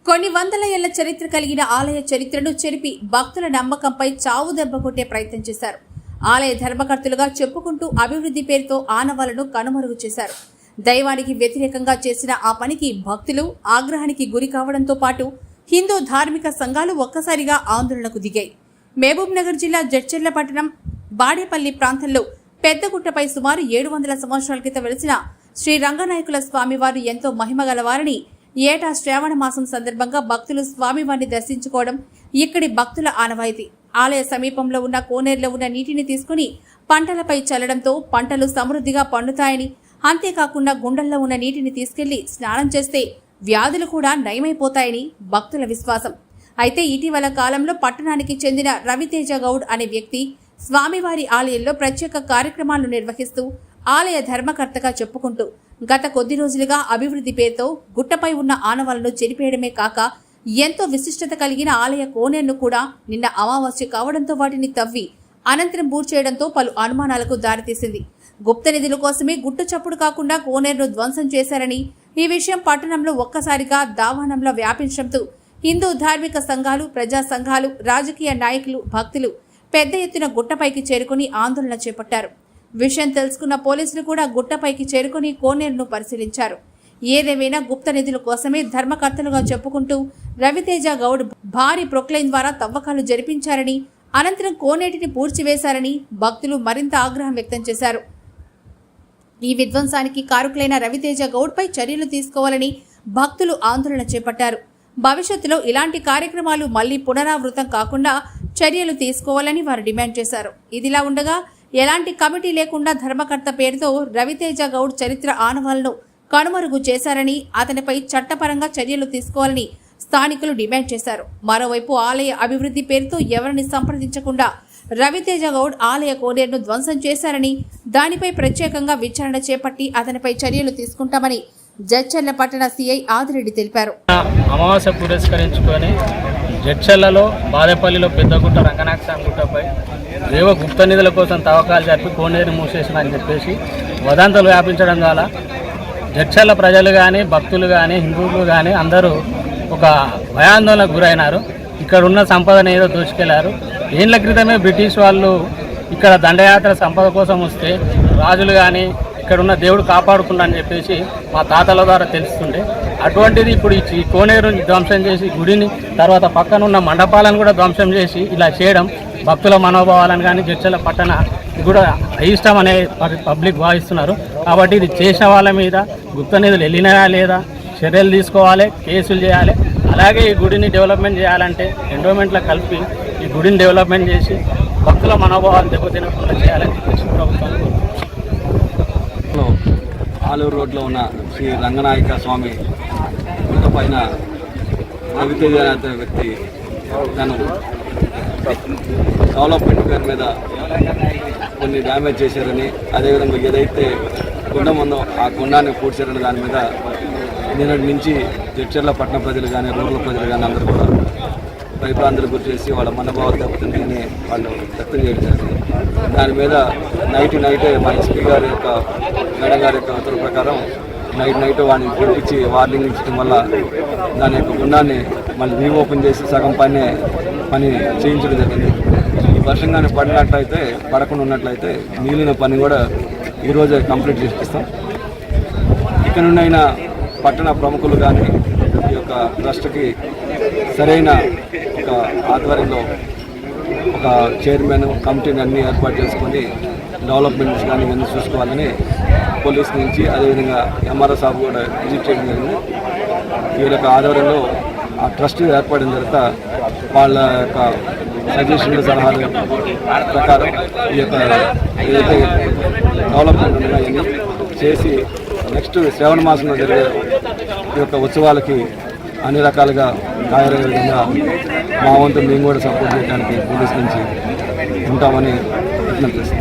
కొన్ని వందల ఏళ్ల చరిత్ర కలిగిన ఆలయ చరిత్రను చెరిపి భక్తుల నమ్మకంపై చావు దెబ్బ కొట్టే ప్రయత్నం చేశారు. ఆలయ ధర్మకర్తలుగా చెప్పుకుంటూ అభివృద్ధి పేరుతో ఆనవాలను కనుమరుగు చేశారు. దైవానికి వ్యతిరేకంగా చేసిన ఆ పనికి భక్తులు ఆగ్రహానికి గురి కావడంతో పాటు హిందూ ధార్మిక సంఘాలు ఒక్కసారిగా ఆందోళనకు దిగాయి. మహబూబ్ నగర్ జిల్లా జడ్చర్ల పట్టణం బాడేపల్లి ప్రాంతంలో పెద్దగుట్టపై సుమారు 700 సంవత్సరాల క్రితం వెలిసిన శ్రీ రంగనాయకుల స్వామివారు ఎంతో మహిమగలవారని ఏటా శ్రావణ మాసం సందర్భంగా భక్తులు స్వామివారిని దర్శించుకోవడం ఇక్కడి భక్తుల ఆనవాయితీ. ఆలయ సమీపంలో ఉన్న కోనేరులో ఉన్న నీటిని తీసుకుని పంటలపై చల్లడంతో పంటలు సమృద్ధిగా పండుతాయని, అంతేకాకుండా గుండెల్లో ఉన్న నీటిని తీసుకెళ్లి స్నానం చేస్తే వ్యాధులు కూడా నయమైపోతాయని భక్తుల విశ్వాసం. అయితే ఇటీవల కాలంలో పట్టణానికి చెందిన రవితేజ గౌడ్ అనే వ్యక్తి స్వామివారి ఆలయంలో ప్రత్యేక కార్యక్రమాలను నిర్వహిస్తూ ఆలయ ధర్మకర్తగా చెప్పుకుంటూ గత కొద్ది రోజులుగా అభివృద్ధి పేరుతో గుట్టపై ఉన్న ఆనవాలను చెరిపేయడమే కాక ఎంతో విశిష్టత కలిగిన ఆలయ కోనేరును కూడా నిన్న అమావాస్య కావడంతో వాటిని తవ్వి అనంతరం పూడ్చేయడంతో పలు అనుమానాలకు దారితీసింది. గుప్త నిధుల కోసమే గుట్టు చప్పుడు కాకుండా కోనేరును ధ్వంసం చేశారని, ఈ విషయం పట్టణంలో ఒక్కసారిగా దావానంలో వ్యాపించడంతో హిందూ ధార్మిక సంఘాలు, ప్రజా సంఘాలు, రాజకీయ నాయకులు, భక్తులు పెద్ద ఎత్తున గుట్టపైకి చేరుకుని ఆందోళన చేపట్టారు. విషయం తెలుసుకున్న పోలీసులు కూడా గుట్టపైకి చేరుకుని కోనేరును పరిశీలించారు. ఏదేమైనా గుప్త నిధుల కోసమే ధర్మకర్తలుగా చెప్పుకుంటూ రవితేజ గౌడ్ భారీ ప్రొక్లైన్ ద్వారా తవ్వకాలు జరిపించారని, అనంతరం కోనేటిని పూడ్చివేశారని భక్తులు మరింత ఆగ్రహం వ్యక్తం చేశారు. ఈ విధ్వంసానికి కారకులైన రవితేజ గౌడ్పై చర్యలు తీసుకోవాలని భక్తులు ఆందోళన చేపట్టారు. భవిష్యత్తులో ఇలాంటి కార్యక్రమాలు మళ్లీ పునరావృతం కాకుండా చర్యలు తీసుకోవాలని వారు డిమాండ్ చేశారు. ఇదిలా ఉండగా ఎలాంటి కమిటీ లేకుండా ధర్మకర్త పేరుతో రవితేజ గౌడ్ చరిత్ర ఆనవాలను కనుమరుగు చేశారని, అతనిపై చట్టపరంగా చర్యలు తీసుకోవాలని స్థానికులు డిమాండ్ చేశారు. మరోవైపు ఆలయ అభివృద్ధి పేరుతో ఎవరిని సంప్రదించకుండా రవితేజ గౌడ్ ఆలయ కోనేరును ధ్వంసం చేశారని, దానిపై ప్రత్యేకంగా విచారణ చేపట్టి అతనిపై చర్యలు తీసుకుంటామని జడ్చర్ల పట్టణ సిఐ ఆదిరెడ్డి తెలిపారు. అమావాస్య పురస్కరించుకొని జడ్చర్లలో బాదేపల్లిలో పెద్దగుట్ట రంగనాయక స్వామి గుట్టపై దేవ గుప్త నిధుల కోసం తవ్వకాలు జరిపి కోనేరు మూసేసిందని చెప్పేసి వదంతులు వ్యాపించడం ద్వారా జడ్చర్ల ప్రజలు కానీ, భక్తులు కానీ, హిందువులు కానీ అందరూ ఒక భయాందోళనకు గురైనారు. ఇక్కడ ఉన్న సంపదను ఏదో దోచుకెళ్లారు. ఏళ్ల క్రితమే బ్రిటిష్ వాళ్ళు ఇక్కడ దండయాత్ర సంపద కోసం వస్తే రాజులు కానీ ఇక్కడ ఉన్న దేవుడు కాపాడుకుందని చెప్పేసి మా తాతల ద్వారా తెలుస్తుండే. అటువంటిది ఇప్పుడు ఈ కోనేరుని ధ్వంసం చేసి గుడిని, తర్వాత పక్కన ఉన్న మండపాలను కూడా ధ్వంసం చేసి ఇలా చేయడం భక్తుల మనోభావాలను కానీ జడ్చర్ల పట్టణ కూడా అయిష్టం అనే పబ్లిక్ భావిస్తున్నారు. కాబట్టి ఇది చేసిన వాళ్ళ మీద గుప్త నిధులు వెళ్ళినాయా లేదా చర్యలు తీసుకోవాలి, కేసులు చేయాలి. అలాగే ఈ గుడిని డెవలప్మెంట్ చేయాలంటే ఎండోమెంట్లో కలిపి ఈ గుడిని డెవలప్మెంట్ చేసి భక్తుల మనోభావాలు దెబ్బతినకుండా చేయాలని ప్రభుత్వం ఆలూరు రోడ్లో ఉన్న శ్రీ రంగనాయక స్వామి గుట్ట పైన రవితేజ అనే వ్యక్తి తను డెవలప్మెంట్ పేరు మీద కొన్ని డ్యామేజ్ చేశారని, అదేవిధంగా ఏదైతే గుండం ఉందో ఆ గుండాన్ని పూడ్చారని దాని మీద నిన్నటి నుంచి జడ్చర్ల పట్టణ ప్రజలు కానీ, రూరల్ ప్రజలు కానీ అందరూ కూడా భయభ్రాంతులకు గురి చేసి వాళ్ళ మనోభావాలు దెబ్బతిందని వాళ్ళు వ్యక్తం చేయడం. దాని మీద నైటే మా ఎస్పీ గారి యొక్క మేడం గారి యొక్క ఉత్తర్వు ప్రకారం నైట్ వాడిని పిలిపించి వార్నింగ్ ఇచ్చడం వల్ల దాని యొక్క గుండాన్ని మళ్ళీ రీఓపెన్ చేసి సగం పని చేయించడం జరిగింది. ఈ వర్షం కానీ పడకుండా ఉన్నట్లయితే మిగిలిన పని కూడా ఈరోజే కంప్లీట్ చేపిస్తాం. ఇక్కడ నుండి అయినా పట్టణ ప్రముఖులు కానీ ఈ యొక్క ట్రస్ట్కి సరైన ఒక ఆధ్వర్యంలో ఒక చైర్మన్ కమిటీని అన్నీ ఏర్పాటు చేసుకొని డెవలప్మెంట్స్ కానీ ఇవన్నీ చూసుకోవాలని పోలీస్ నుంచి, అదేవిధంగా ఎంఆర్ఓ సాబ్ కూడా విజిట్ చేయడం జరిగింది. వీళ్ళ యొక్క ఆధ్వర్యంలో ఆ ట్రస్ట్ ఏర్పడిన తర్వాత వాళ్ళ యొక్క సజెషన్లు, సలహాలు ప్రకారం ఈ యొక్క ఏదైతే డెవలప్మెంట్ ఉన్నాయో అవన్నీ చేసి నెక్స్ట్ శ్రావణ మాసంలో జరిగే ఈ యొక్క ఉత్సవాలకి అన్ని రకాలుగా తయారయ్యే విధంగా మా వంతు మేము కూడా సపోర్ట్ చేయడానికి పోలీస్ నుంచి ఉంటామని విజ్ఞప్తి చేస్తాం.